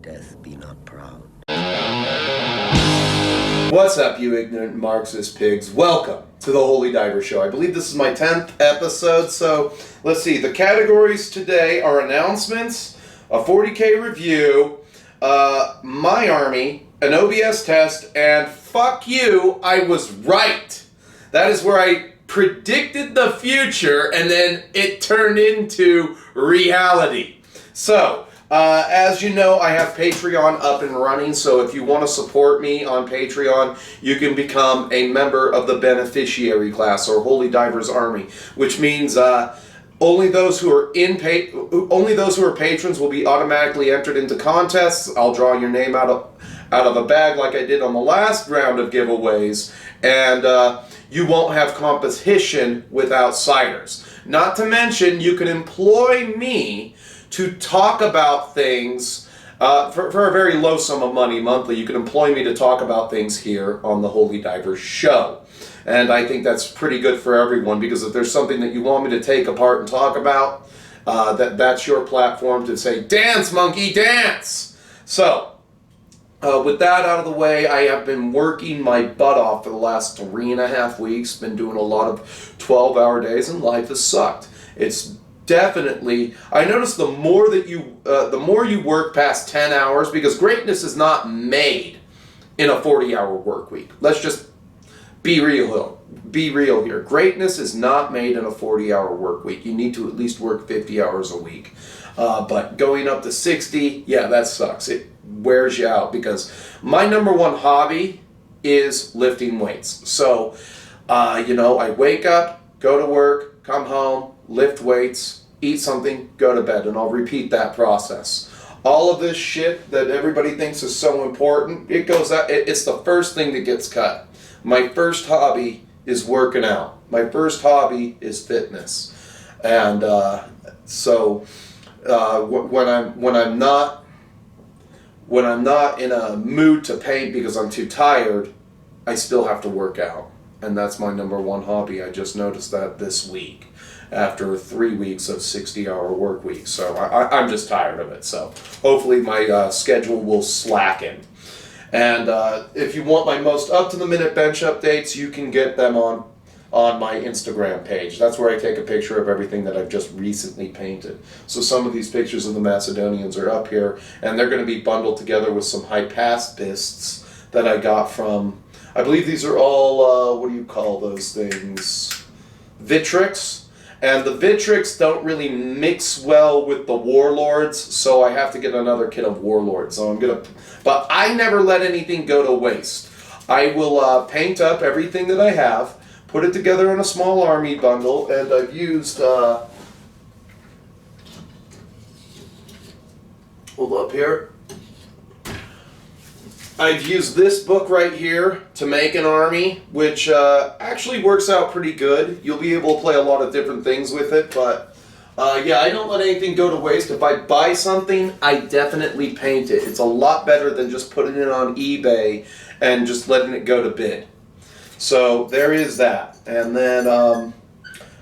Death be not proud. What's up, you ignorant Marxist pigs? Welcome to the Holy Diver Show. I believe this is my 10th episode, so let's see. The categories today are announcements, a 40K review, my army, an OBS test, and fuck you, I was right. That is where I predicted the future, and then it turned into reality. So, as you know, I have Patreon up and running, so if you want to support me on Patreon, you can become a member of the beneficiary class, or Holy Divers Army, which means only those who are patrons will be automatically entered into contests. I'll draw your name out of a bag like I did on the last round of giveaways, and you won't have competition with outsiders. Not to mention, you can employ me to talk about things for a very low sum of money monthly. You can employ me to talk about things here on the Holy Divers Show. And I think that's pretty good for everyone, because if there's something that you want me to take apart and talk about, that's your platform to say, dance, monkey, dance! So, with that out of the way, I have been working my butt off for the last 3.5 weeks, been doing a lot of 12-hour days, and life has sucked. It's definitely, I notice the more you work past 10 hours, because greatness is not made in a 40-hour work week. Let's just be real here. Greatness is not made in a 40-hour work week. You need to at least work 50 hours a week. But going up to 60, yeah, that sucks. It wears you out, because my number one hobby is lifting weights. So, I wake up, go to work, come home, lift weights, eat something, go to bed, and I'll repeat that process. All of this shit that everybody thinks is so important, it goes out, it's the first thing that gets cut. My first hobby is working out. My first hobby is fitness. And when I'm not in a mood to paint because I'm too tired, I still have to work out. And that's my number one hobby. I just noticed that this week, after 3 weeks of 60-hour work weeks. So I'm just tired of it. So hopefully my schedule will slacken. And if you want my most up-to-the-minute bench updates, you can get them on my Instagram page. That's where I take a picture of everything that I've just recently painted. So some of these pictures of the Macedonians are up here, and they're going to be bundled together with some hypaspists that I got from, I believe these are all, what do you call those things? Vitrix. And the Vitrix don't really mix well with the Warlords, so I have to get another kit of Warlords. So but I never let anything go to waste. I will paint up everything that I have, put it together in a small army bundle, and I've used, hold up here. I've used this book right here to make an army, which actually works out pretty good. You'll be able to play a lot of different things with it, but yeah, I don't let anything go to waste. If I buy something, I definitely paint it. It's a lot better than just putting it on eBay and just letting it go to bid. So there is that. And then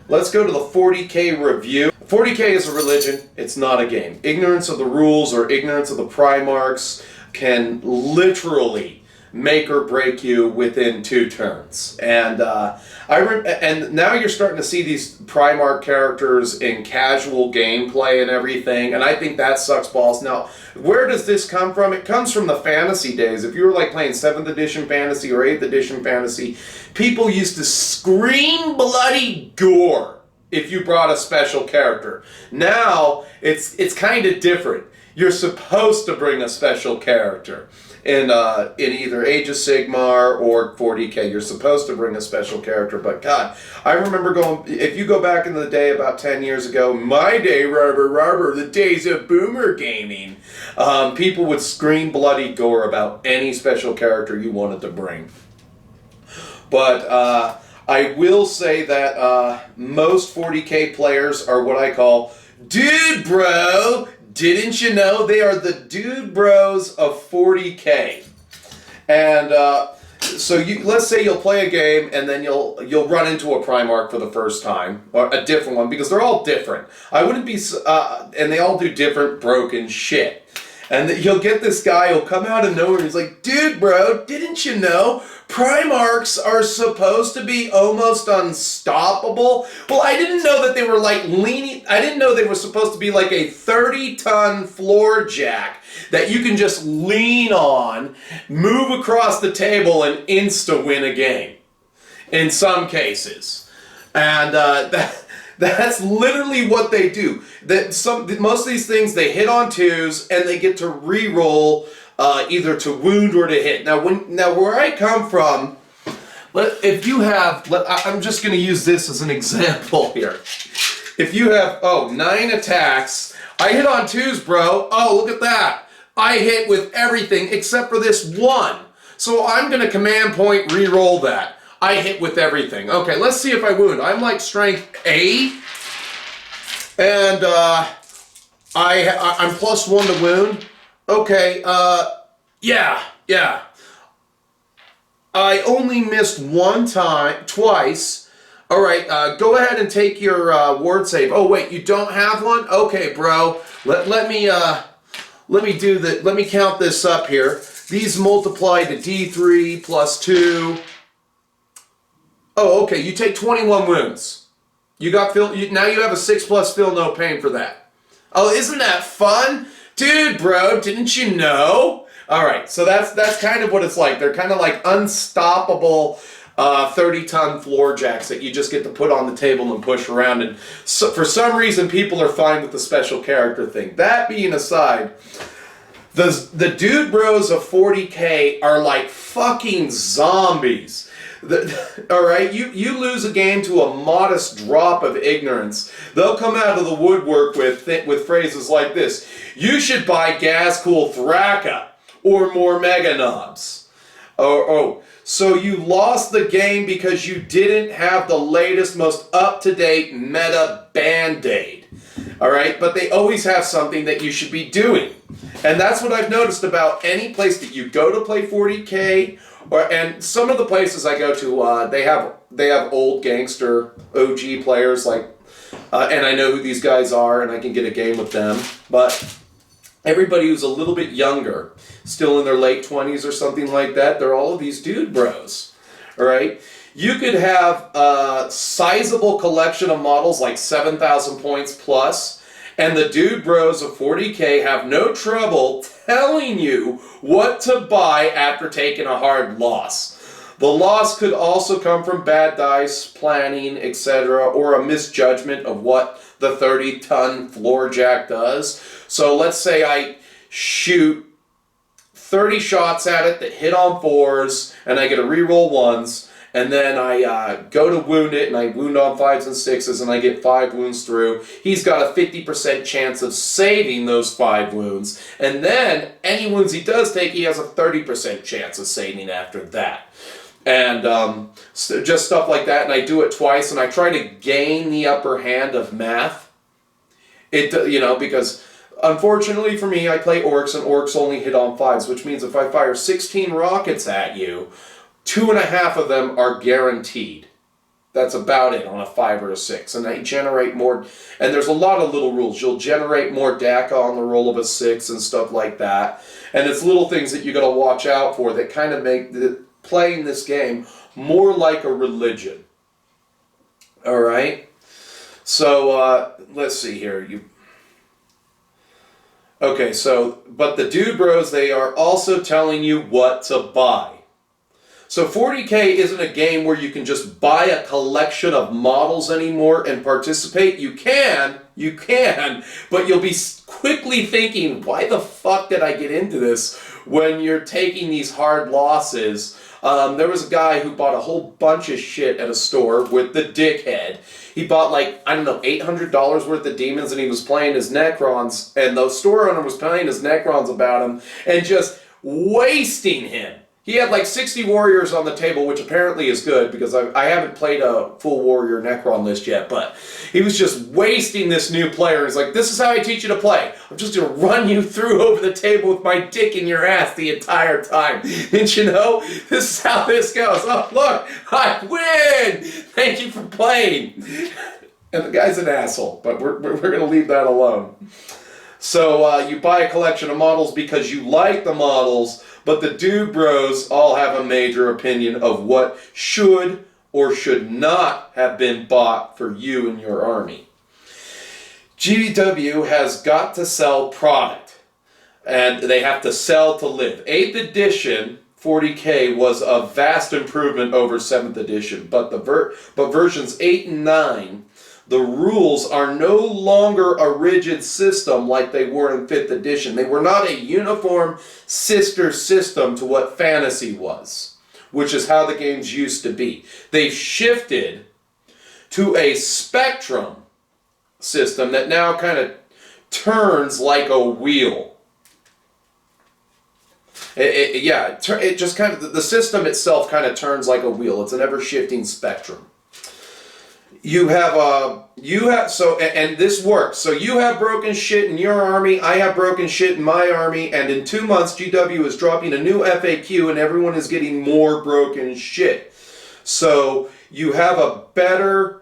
let's go to the 40K review. 40K is a religion. It's not a game. Ignorance of the rules or ignorance of the Primarchs can literally make or break you within 2 turns. And and now you're starting to see these Primarch characters in casual gameplay and everything, and I think that sucks balls. Now, where does this come from? It comes from the fantasy days. If you were like playing 7th edition fantasy or 8th edition fantasy, people used to scream bloody gore if you brought a special character. Now, it's kind of different. You're supposed to bring a special character. In either Age of Sigmar or 40K, you're supposed to bring a special character. But God, I remember if you go back in the day about 10 years ago, my day, the days of boomer gaming, people would scream bloody gore about any special character you wanted to bring. But I will say that most 40K players are what I call dude bro. Didn't you know? They are the dude bros of 40K. And so let's say you'll play a game and then you'll run into a Primarch for the first time, or a different one, because they're all different. I wouldn't be, and they all do different broken shit. And you'll get this guy, he'll come out of nowhere, he's like, dude, bro, didn't you know Primarchs are supposed to be almost unstoppable? Well, I didn't know that they were like leaning, I didn't know they were supposed to be like a 30-ton floor jack that you can just lean on, move across the table, and insta-win a game. In some cases. And that's literally what they do. Most of these things, they hit on 2s, and they get to re-roll either to wound or to hit. Now, where I come from, if you have, I'm just going to use this as an example here. If you have, 9 attacks, I hit on 2s, bro. Oh, look at that. I hit with everything except for this 1. So I'm going to command point re-roll that. I hit with everything. Okay, let's see if I wound. I'm like strength 8, and I'm +1 to wound. Okay, yeah. I only missed twice. All right, go ahead and take your ward save. Oh wait, you don't have one? Okay, bro. Let me do that. Let me count this up here. These multiply to D3 + 2. Oh, okay, you take 21 wounds. You got now you have a 6+ feel no pain for that. Oh, isn't that fun? Dude, bro, didn't you know? All right, so that's kind of what it's like. They're kind of like unstoppable 30-ton floor jacks that you just get to put on the table and push around. And so, for some reason, people are fine with the special character thing. That being aside, the dude bros of 40K are like fucking zombies. All right, you lose a game to a modest drop of ignorance, they'll come out of the woodwork with phrases like this: "You should buy Gazcool Thraka or more Mega Knobs." So you lost the game because you didn't have the latest, most up-to-date meta Band-Aid. All right, but they always have something that you should be doing, and that's what I've noticed about any place that you go to play 40K. And some of the places I go to, they have old gangster OG players, like, and I know who these guys are, and I can get a game with them. But everybody who's a little bit younger, still in their late 20s or something like that, they're all of these dude bros. All right, you could have a sizable collection of models, like 7,000 points plus. And the dude bros of 40K have no trouble telling you what to buy after taking a hard loss. The loss could also come from bad dice, planning, etc., or a misjudgment of what the 30-ton floor jack does. So let's say I shoot 30 shots at it that hit on 4s, and I get to reroll 1s. And then I go to wound it, and I wound on 5s and 6s, and I get 5 wounds through. He's got a 50% chance of saving those 5 wounds. And then, any wounds he does take, he has a 30% chance of saving after that. And so just stuff like that, and I do it twice, and I try to gain the upper hand of math. Because unfortunately for me, I play orcs, and orcs only hit on 5s, which means if I fire 16 rockets at you, 2.5 of them are guaranteed. That's about it on a 5 or a 6. And they generate more, and there's a lot of little rules. You'll generate more DACA on the roll of a 6 and stuff like that. And it's little things that you got to watch out for that kind of make playing this game more like a religion. All right? So, let's see here. Okay, but the dude bros, they are also telling you what to buy. So 40K isn't a game where you can just buy a collection of models anymore and participate. You can, but you'll be quickly thinking, why the fuck did I get into this when you're taking these hard losses? There was a guy who bought a whole bunch of shit at a store with the dickhead. He bought $800 worth of demons, and he was playing his Necrons, and the store owner was playing his Necrons about him and just wasting him. He had 60 warriors on the table, which apparently is good, because I haven't played a full warrior Necron list yet, but he was just wasting this new player. He's like, this is how I teach you to play. I'm just going to run you through over the table with my dick in your ass the entire time. Didn't you know? This is how this goes. Oh, look, I win! Thank you for playing. And the guy's an asshole, but we're going to leave that alone. So you buy a collection of models because you like the models, but the dude bros all have a major opinion of what should or should not have been bought for you and your army. GW has got to sell product, and they have to sell to live. 8th edition 40K was a vast improvement over 7th edition, but versions 8 and 9, the rules are no longer a rigid system like they were in 5th edition. They were not a uniform sister system to what fantasy was, which is how the games used to be. They've shifted to a spectrum system that now kind of turns like a wheel. It just kind of, the system itself kind of turns like a wheel. It's an ever-shifting spectrum. And this works. So you have broken shit in your army, I have broken shit in my army, and in 2 months GW is dropping a new FAQ and everyone is getting more broken shit. So you had better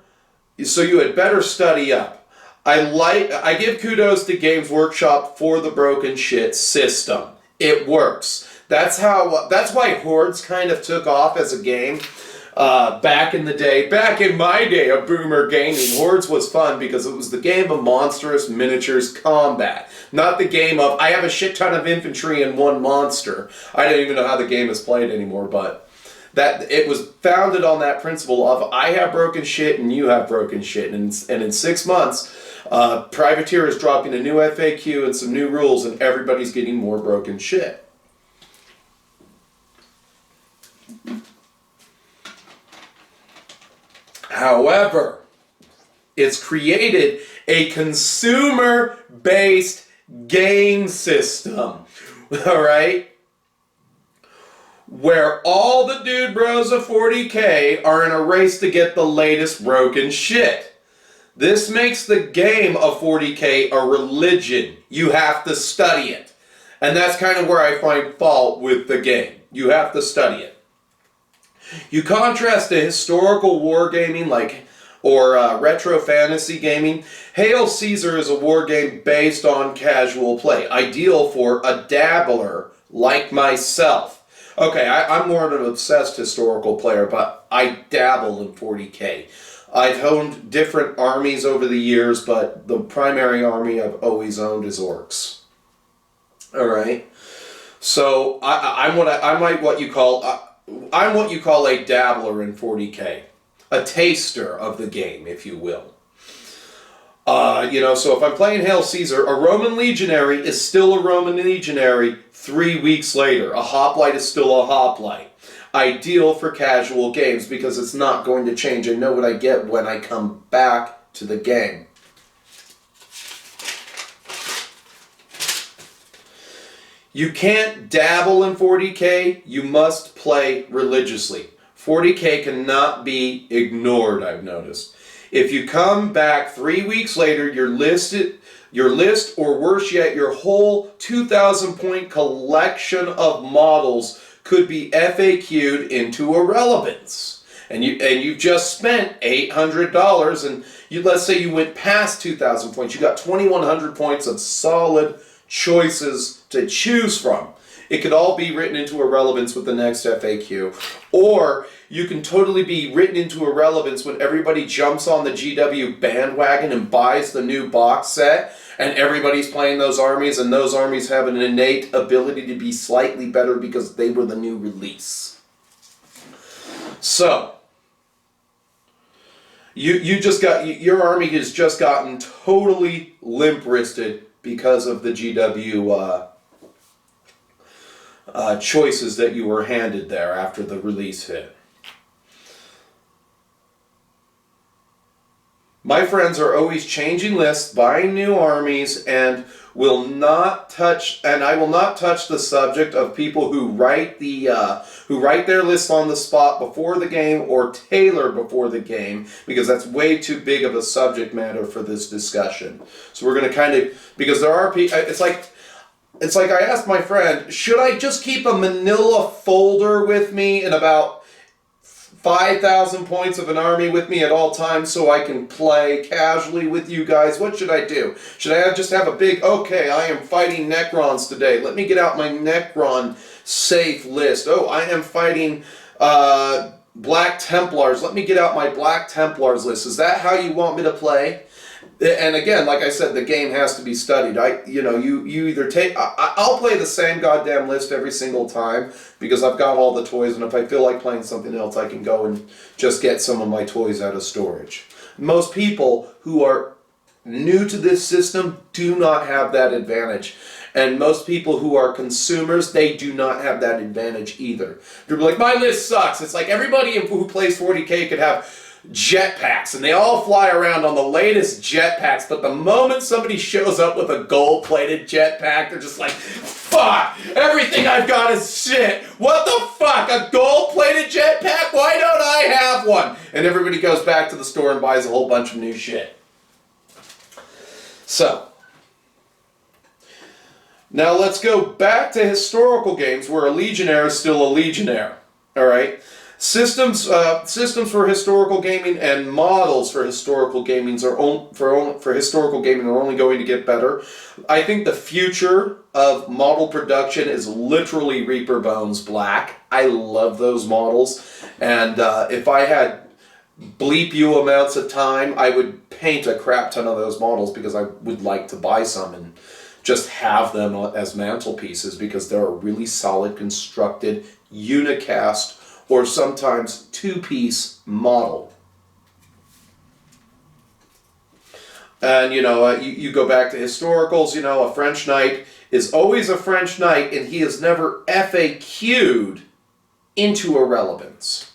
study up. I give kudos to Games Workshop for the broken shit system. It works. That's why Hordes kind of took off as a game. Back in my day of boomer gaming, Hordes was fun because it was the game of monstrous miniatures combat. Not the game of, I have a shit ton of infantry and one monster. I don't even know how the game is played anymore, but it was founded on that principle of, I have broken shit and you have broken shit. And in 6 months, Privateer is dropping a new FAQ and some new rules, and everybody's getting more broken shit. However, it's created a consumer-based game system, all right? Where all the dude bros of 40K are in a race to get the latest broken shit. This makes the game of 40K a religion. You have to study it. And that's kind of where I find fault with the game. You have to study it. You contrast to historical wargaming or retro fantasy gaming. Hail Caesar is a war game based on casual play, ideal for a dabbler like myself. Okay, I'm more of an obsessed historical player, but I dabble in 40K. I've owned different armies over the years, but the primary army I've always owned is orcs. All right, so I'm what you call a dabbler in 40K, a taster of the game, if you will. So if I'm playing Hail Caesar, a Roman legionary is still a Roman legionary 3 weeks later. A hoplite is still a hoplite. Ideal for casual games because it's not going to change. I know what I get when I come back to the game. You can't dabble in 40K, you must play religiously. 40K cannot be ignored, I've noticed. If you come back 3 weeks later, your list, or worse yet, your whole 2,000 point collection of models could be FAQ'd into irrelevance. And you've just spent $800, and let's say you went past 2,000 points. You got 2,100 points of solid choices to choose from. It could all be written into irrelevance with the next FAQ. Or you can totally be written into irrelevance when everybody jumps on the GW bandwagon and buys the new box set, and everybody's playing those armies, and those armies have an innate ability to be slightly better because they were the new release. So, your army has just gotten totally limp-wristed because of the GW choices that you were handed there after the release hit. My friends are always changing lists, buying new armies, and I will not touch the subject of people who write their lists on the spot before the game or tailor before the game, because that's way too big of a subject matter for this discussion. So we're going to because there are people, it's like I asked my friend, should I just keep a manila folder with me and about 5,000 points of an army with me at all times so I can play casually with you guys. What should I do? Should I just have a big, okay, I am fighting Necrons today. Let me get out my Necron safe list. Oh, I am fighting Black Templars. Let me get out my Black Templars list. Is that how you want me to play? And again, like I said, the game has to be studied. You either take... I'll play the same goddamn list every single time because I've got all the toys, and if I feel like playing something else, I can go and just get some of my toys out of storage. Most people who are new to this system do not have that advantage. And most people who are consumers, they do not have that advantage either. They're like, my list sucks. It's like everybody who plays 40K could have jetpacks, and they all fly around on the latest jetpacks, but the moment somebody shows up with a gold-plated jetpack, they're just like, fuck, everything I've got is shit. What the fuck, a gold-plated jetpack? Why don't I have one? And everybody goes back to the store and buys a whole bunch of new shit. So, now let's go back to historical games where a legionnaire is still a legionnaire, all right? Systems for historical gaming and models for historical gaming for historical gaming are only going to get better. I think the future of model production is literally Reaper Bones Black. I love those models, and if I had bleep you amounts of time, I would paint a crap ton of those models because I would like to buy some and just have them as mantelpieces because they're a really solid constructed unicast or sometimes two-piece model. And, you go back to historicals, a French knight is always a French knight, and he is never FAQ'd into a relevance.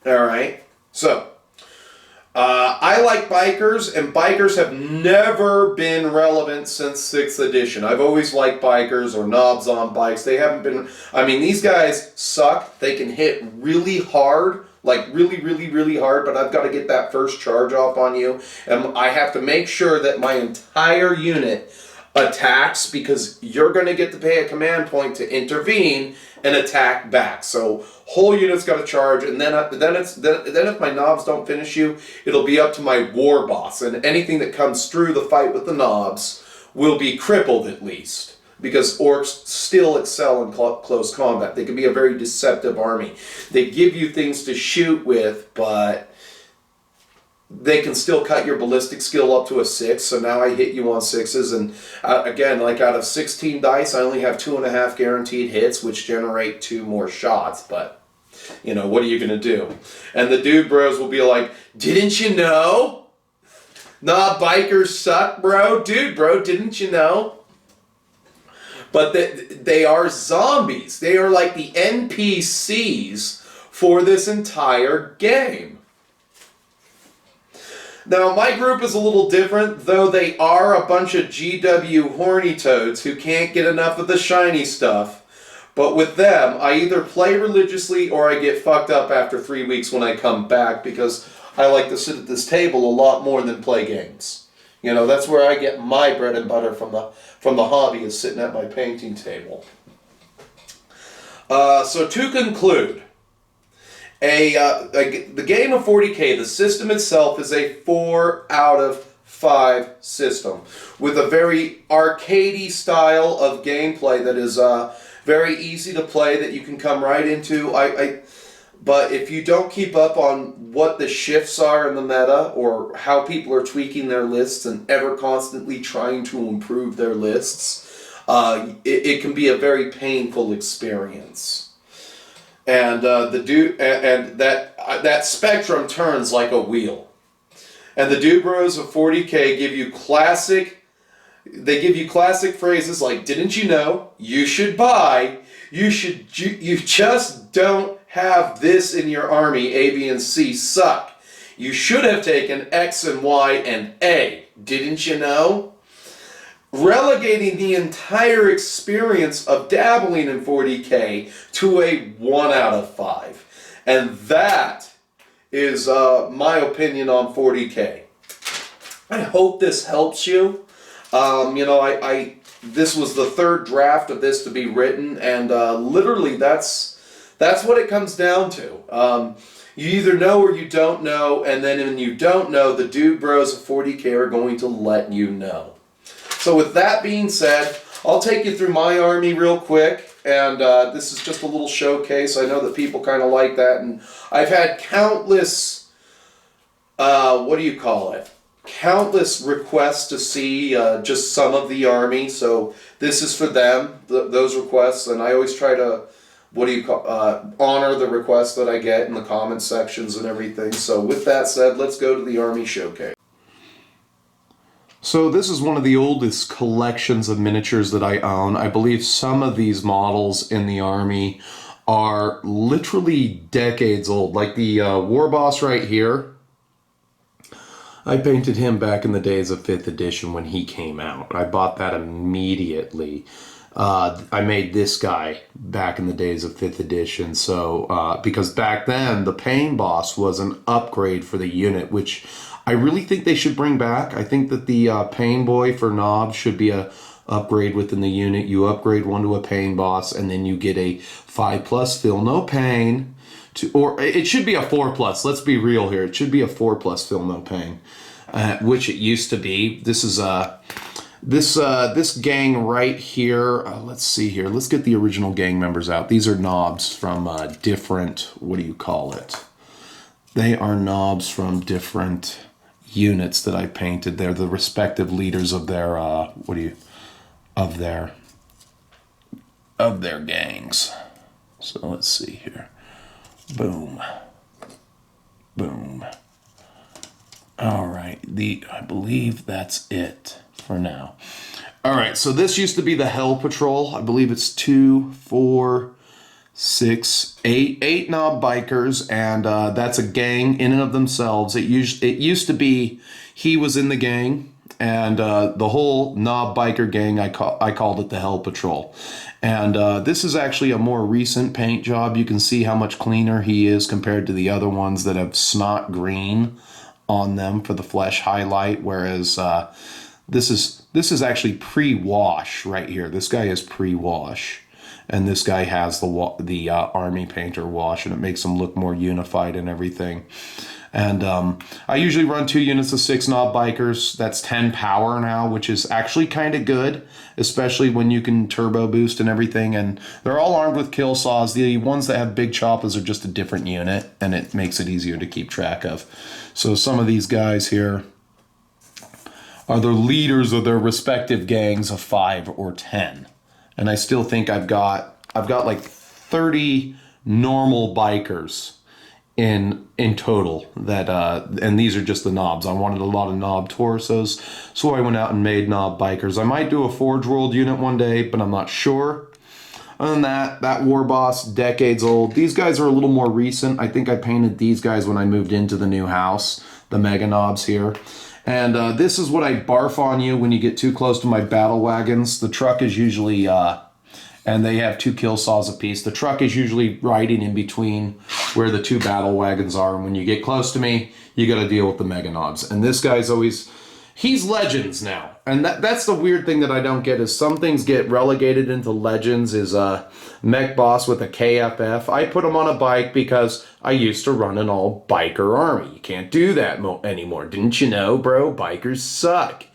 All right? So, I like bikers, and bikers have never been relevant since 6th edition. I've always liked bikers or knobs on bikes. They haven't been... these guys suck. They can hit really hard, like really, really, really hard, but I've got to get that first charge off on you, and I have to make sure that my entire unit attacks because you're going to get to pay a command point to intervene and attack back. So whole unit's got to charge, and then if my knobs don't finish you, it'll be up to my war boss, and anything that comes through the fight with the knobs will be crippled at least, because orcs still excel in close combat. They can be a very deceptive army. They give you things to shoot with, but they can still cut your ballistic skill up to a 6, so now I hit you on 6s, and again, like out of 16 dice, I only have 2.5 guaranteed hits, which generate 2 more shots, but, what are you going to do? And the dude bros will be like, didn't you know? Nah, bikers suck, bro. Dude, bro, didn't you know? But they are zombies. They are like the NPCs for this entire game. Now, my group is a little different, though they are a bunch of GW horny toads who can't get enough of the shiny stuff. But with them, I either play religiously or I get fucked up after 3 weeks when I come back because I like to sit at this table a lot more than play games. That's where I get my bread and butter from the hobby, is sitting at my painting table. So to conclude, the game of 40K, the system itself is a 4 out of 5 system with a very arcadey style of gameplay that is very easy to play, that you can come right into. But if you don't keep up on what the shifts are in the meta or how people are tweaking their lists and ever constantly trying to improve their lists, it can be a very painful experience. And that spectrum turns like a wheel. And the dude bros of 40K give you classic phrases like, didn't you know, you should buy, you just don't have this in your army, A, B, and C suck. You should have taken X and Y and A, didn't you know? Relegating the entire experience of dabbling in 40K to a 1 out of 5. And that is my opinion on 40K. I hope this helps you. This was the 3rd draft of this to be written, and literally that's That's what it comes down to. You either know or you don't know, and then when you don't know, the dude bros of 40K are going to let you know. So with that being said, I'll take you through my army real quick, and this is just a little showcase. I know that people kind of like that, and I've had countless, countless requests to see just some of the army, so this is for them, those requests, and I always try to honor the requests that I get in the comment sections and everything. So with that said, let's go to the Army Showcase. So this is one of the oldest collections of miniatures that I own. I believe some of these models in the Army are literally decades old. Like the War Boss right here. I painted him back in the days of 5th edition when he came out. I bought that immediately. I made this guy back in the days of 5th edition, so because back then the Pain Boss was an upgrade for the unit, which I really think they should bring back. I think that the Pain Boy for Knob should be a upgrade within the unit. You upgrade one to a Pain Boss, and then you get a 5+ Feel No Pain, or it should be a 4+. Let's be real here. It should be a 4+ Feel No Pain, which it used to be. This is this gang right here, let's see here. Let's get the original gang members out. These are knobs from different, They are knobs from different units that I painted. They're the respective leaders of their, of their gangs. So let's see here. Boom. Boom. All right, I believe that's it for now. All right, so this used to be the Hell Patrol. I believe it's 2, 4, 6, 8 knob bikers, and that's a gang in and of themselves. It used to be he was in the gang, and the whole knob biker gang, I called it the Hell Patrol. And this is actually a more recent paint job. You can see how much cleaner he is compared to the other ones that have snot green on them for the flesh highlight, whereas this is actually pre-wash right here. This guy is pre-wash, and this guy has the army painter wash, and it makes them look more unified and everything. And I usually run 2 units of 6 knob bikers. That's 10 power now, which is actually kind of good, especially when you can turbo boost and everything. And they're all armed with kill saws. The ones that have big choppers are just a different unit, and it makes it easier to keep track of. So some of these guys here are the leaders of their respective gangs of 5 or 10. And I still think I've got like 30 normal bikers in total that and these are just the knobs. I wanted a lot of knob torsos, so I went out and made knob bikers. I might do a Forge World unit one day, but I'm not sure. Other than that War Boss, decades old. These guys are a little more recent. I think I painted these guys when I moved into the new house, the mega knobs here. And this is what I barf on you when you get too close to my battle wagons. The truck is usually, and they have 2 kill saws apiece. The truck is usually riding in between where the 2 battle wagons are. And when you get close to me, you got to deal with the mega knobs. And this guy's always, he's Legends now. And that's the weird thing that I don't get, is some things get relegated into Legends. Is Mech Boss with a KFF. I put him on a bike because I used to run an all biker army. You can't do that anymore. Didn't you know, bro? Bikers suck.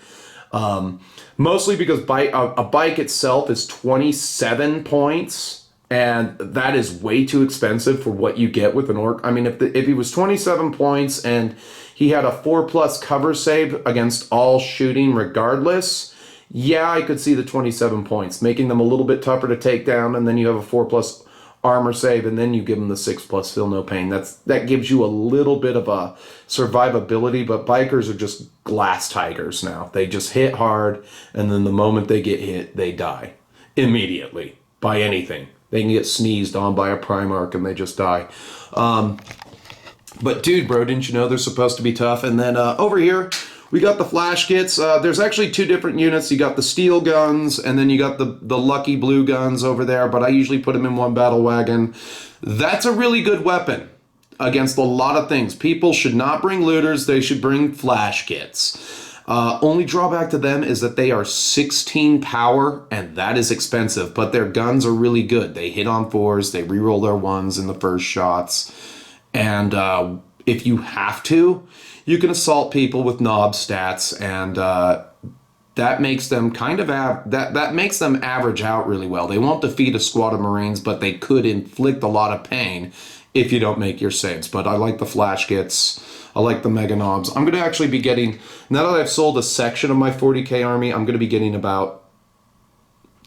Mostly because a bike itself is 27 points, and that is way too expensive for what you get with an orc. I mean, if he was 27 points and he had a 4+ cover save against all shooting regardless, yeah, I could see the 27 points, making them a little bit tougher to take down, and then you have a 4+ armor save, and then you give them the 6+ Feel No Pain. That gives you a little bit of a survivability, but bikers are just glass tigers now. They just hit hard, and then the moment they get hit, they die immediately by anything. They can get sneezed on by a Primarch and they just die. But dude, bro, didn't you know they're supposed to be tough? And then over here, we got the flash kits. There's actually 2 different units. You got the steel guns, and then you got the lucky blue guns over there, but I usually put them in one battle wagon. That's a really good weapon against a lot of things. People should not bring looters. They should bring flash kits. Only drawback to them is that they are 16 power, and that is expensive, but their guns are really good. They hit on 4s, they reroll their 1s in the first shots, and if you have to, you can assault people with knob stats, and that makes them that makes them average out really well. They won't defeat a squad of Marines, but they could inflict a lot of pain if you don't make your saves. But I like the flash kits. I like the mega knobs. I'm going to actually be getting, now that I've sold a section of my 40k army, I'm going to be getting about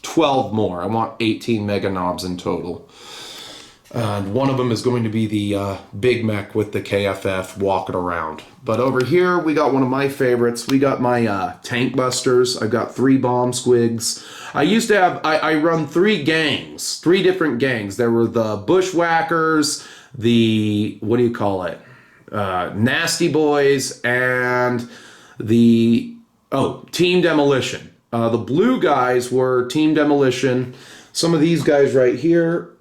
12 more. I want 18 mega knobs in total. And one of them is going to be the big mech with the KFF walking around. But over here, we got one of my favorites. We got my tank busters. I've got 3 bomb squigs. I used to have, I run 3 gangs, 3 different gangs. There were the bushwhackers, the, what do you call it? Nasty Boys, and the, Team Demolition. The blue guys were Team Demolition. Some of these guys right here,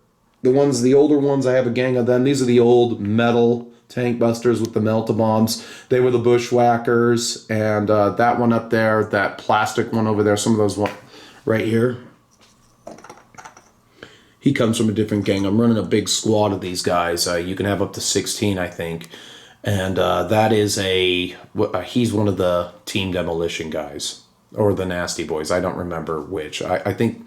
the older ones, I have a gang of them. These are the old metal tank busters with the melt-a-bombs. They were the bushwhackers, and that one up there, that plastic one over there, some of those right here, he comes from a different gang. I'm running a big squad of these guys. You can have up to 16, I think. And that is he's one of the Team Demolition guys, or the Nasty Boys. I don't remember which. I think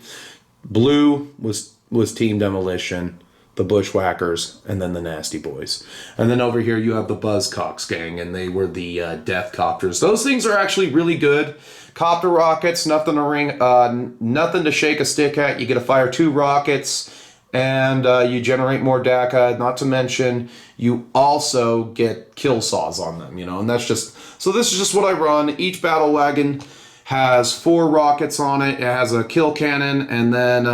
blue was Team Demolition, the Bushwhackers, and then the Nasty Boys. And then over here you have the Buzzcocks gang, and they were the Death Copters. Those things are actually really good. Copter rockets, nothing to shake a stick at. You get to fire 2 rockets, and you generate more DACA. Not to mention, you also get kill saws on them, and that's just, so this is just what I run. Each battle wagon has 4 rockets on it. It has a kill cannon, and then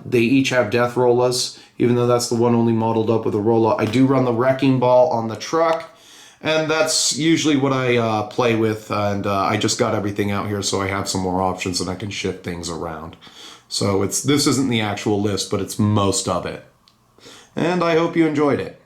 they each have death rollers, even though that's the one only modeled up with a roller. I do run the wrecking ball on the truck, and that's usually what I play with, and I just got everything out here so I have some more options and I can shift things around. So this isn't the actual list, but it's most of it. And I hope you enjoyed it.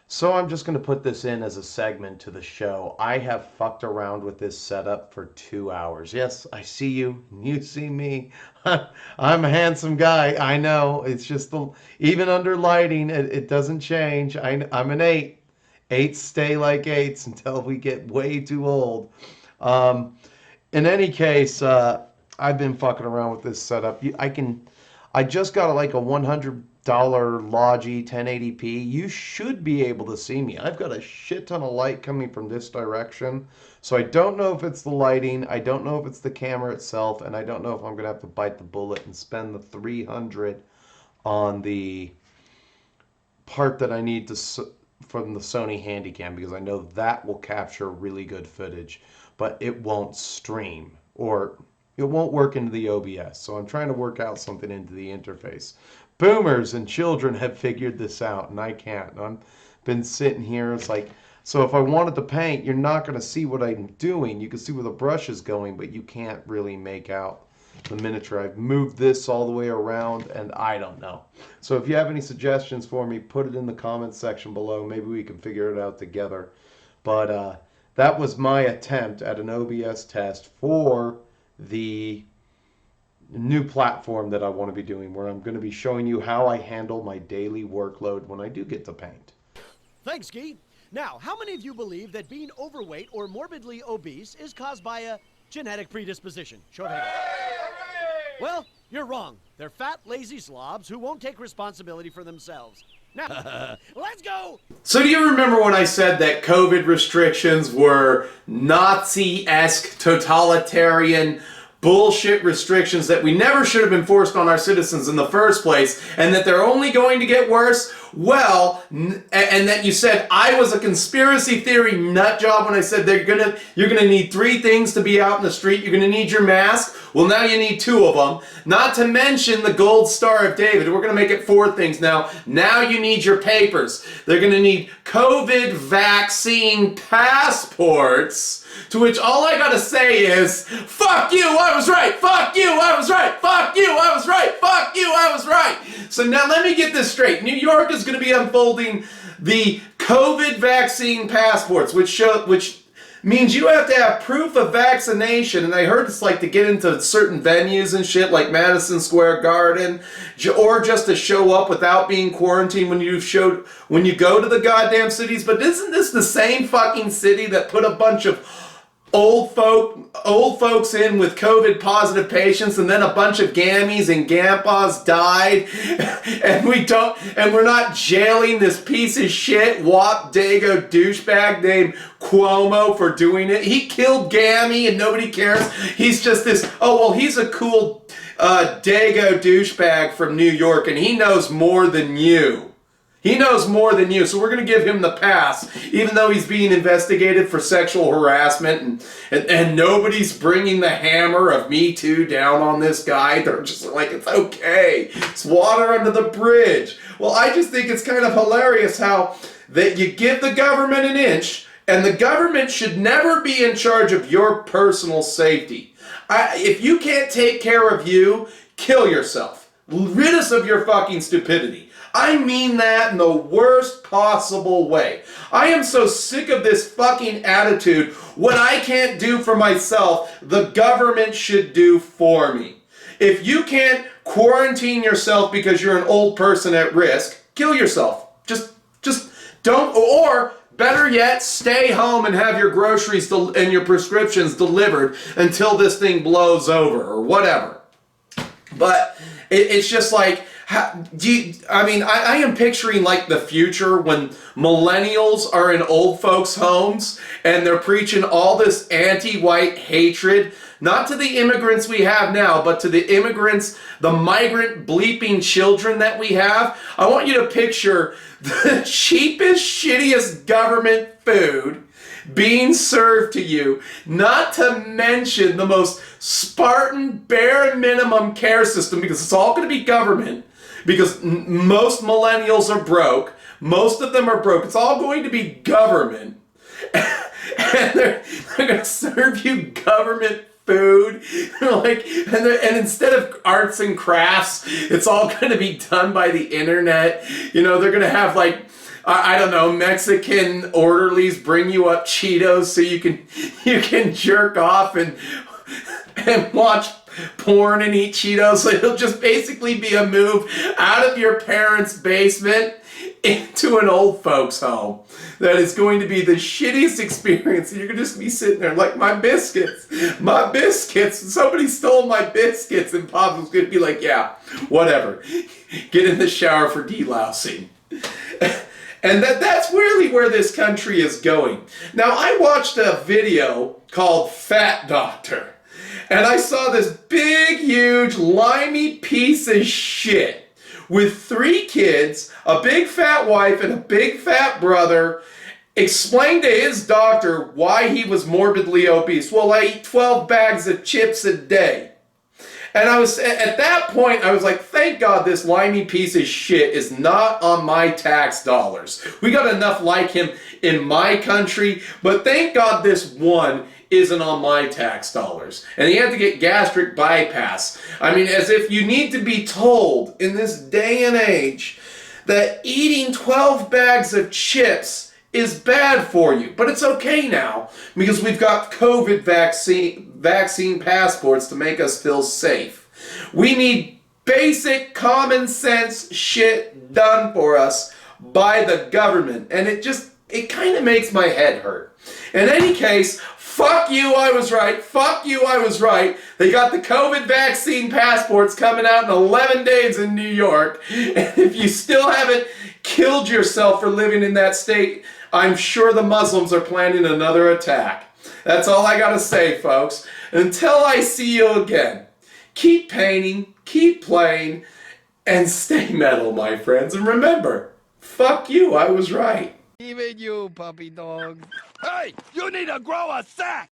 So I'm just going to put this in as a segment to the show. I have fucked around with this setup for 2 hours. Yes, I see you. You see me. I'm a handsome guy. I know. It's just, even under lighting, it doesn't change. I'm an 8. 8s stay like 8s until we get way too old. In any case, I've been fucking around with this setup. I just got like a $100 Logi 1080p. You should be able to see me. I've got a shit ton of light coming from this direction. So I don't know if it's the lighting, I don't know if it's the camera itself, and I don't know if I'm gonna have to bite the bullet and spend the $300 on the part that I need to from the Sony Handycam, because I know that will capture really good footage, but it won't stream, or it won't work into the OBS. So I'm trying to work out something into the interface. Boomers and children have figured this out, and I can't. I've been sitting here, it's like, so if I wanted to paint, you're not going to see what I'm doing. You can see where the brush is going, but you can't really make out the miniature. I've moved this all the way around, and I don't know. So if you have any suggestions for me, put it in the comments section below. Maybe we can figure it out together. But that was my attempt at an OBS test for the new platform that I want to be doing, where I'm going to be showing you how I handle my daily workload when I do get to paint. Thanks, Guy. Now, how many of you believe that being overweight or morbidly obese is caused by a genetic predisposition? Show of hands. Well, you're wrong. They're fat, lazy slobs who won't take responsibility for themselves. Now, let's go! So do you remember when I said that COVID restrictions were Nazi-esque, totalitarian bullshit restrictions that we never should have been forced on our citizens in the first place, and that they're only going to get worse? Well, and that you said I was a conspiracy theory nut job when I said you're gonna need 3 things to be out in the street. You're gonna need your mask. Well, now you need 2 of them. Not to mention the gold star of David. We're gonna make it 4 things now. Now you need your papers. They're gonna need COVID vaccine passports. To which all I gotta say is, fuck you, I was right, fuck you, I was right, fuck you, I was right, fuck you, I was right. So now let me get this straight. New York is gonna be unfolding the COVID vaccine passports, which means you have to have proof of vaccination. And I heard it's like to get into certain venues and shit like Madison Square Garden, or just to show up without being quarantined when you go to the goddamn cities. But isn't this the same fucking city that put a bunch of old folks in with COVID positive patients, and then a bunch of gammies and gampas died, and we're not jailing this piece of shit wop dago douchebag named Cuomo for doing it? He killed Gammy and nobody cares. He's just this, oh well, he's a cool dago douchebag from New York, and he knows more than you. He knows more than you, so we're going to give him the pass, even though he's being investigated for sexual harassment, and nobody's bringing the hammer of Me Too down on this guy. They're just like, it's okay. It's water under the bridge. Well, I just think it's kind of hilarious how that you give the government an inch, and the government should never be in charge of your personal safety. If you can't take care of you, kill yourself. Rid us of your fucking stupidity. I mean that in the worst possible way. I am so sick of this fucking attitude. What I can't do for myself, the government should do for me. If you can't quarantine yourself because you're an old person at risk, kill yourself. Just don't, or better yet, stay home and have your groceries and your prescriptions delivered until this thing blows over or whatever. But it's just like, I am picturing like the future when millennials are in old folks' homes and they're preaching all this anti-white hatred, not to the immigrants we have now, but to the immigrants, the migrant bleeping children that we have. I want you to picture the cheapest, shittiest government food being served to you, not to mention the most Spartan, bare minimum care system, because it's all going to be government. Because most millennials are broke. Most of them are broke. It's all going to be government. And they're going to serve you government food. And instead of arts and crafts, it's all going to be done by the internet. You know, they're going to have like, I don't know, Mexican orderlies bring you up Cheetos so you can jerk off and watch porn and eat Cheetos. So it'll just basically be a move out of your parents' basement into an old folks' home. That is going to be the shittiest experience. And you're going to just be sitting there like, my biscuits. Somebody stole my biscuits. And Pop was going to be like, yeah, whatever. Get in the shower for delousing. And that's really where this country is going. Now, I watched a video called Fat Doctor. And I saw this big, huge, limey piece of shit with 3 kids, a big fat wife, and a big fat brother explain to his doctor why he was morbidly obese. Well, I eat 12 bags of chips a day. And at that point, I was like, thank God this limey piece of shit is not on my tax dollars. We got enough like him in my country, but thank God this one isn't on my tax dollars. And he had to get gastric bypass. I mean, as if you need to be told in this day and age that eating 12 bags of chips is bad for you. But it's okay now because we've got COVID vaccine passports to make us feel safe. We need basic common sense shit done for us by the government. And it kind of makes my head hurt. In any case, fuck you, I was right. Fuck you, I was right. They got the COVID vaccine passports coming out in 11 days in New York. And if you still haven't killed yourself for living in that state, I'm sure the Muslims are planning another attack. That's all I gotta say, folks. Until I see you again, keep painting, keep playing, and stay metal, my friends. And remember, fuck you, I was right. Even you, puppy dog. Hey, you need to grow a sack!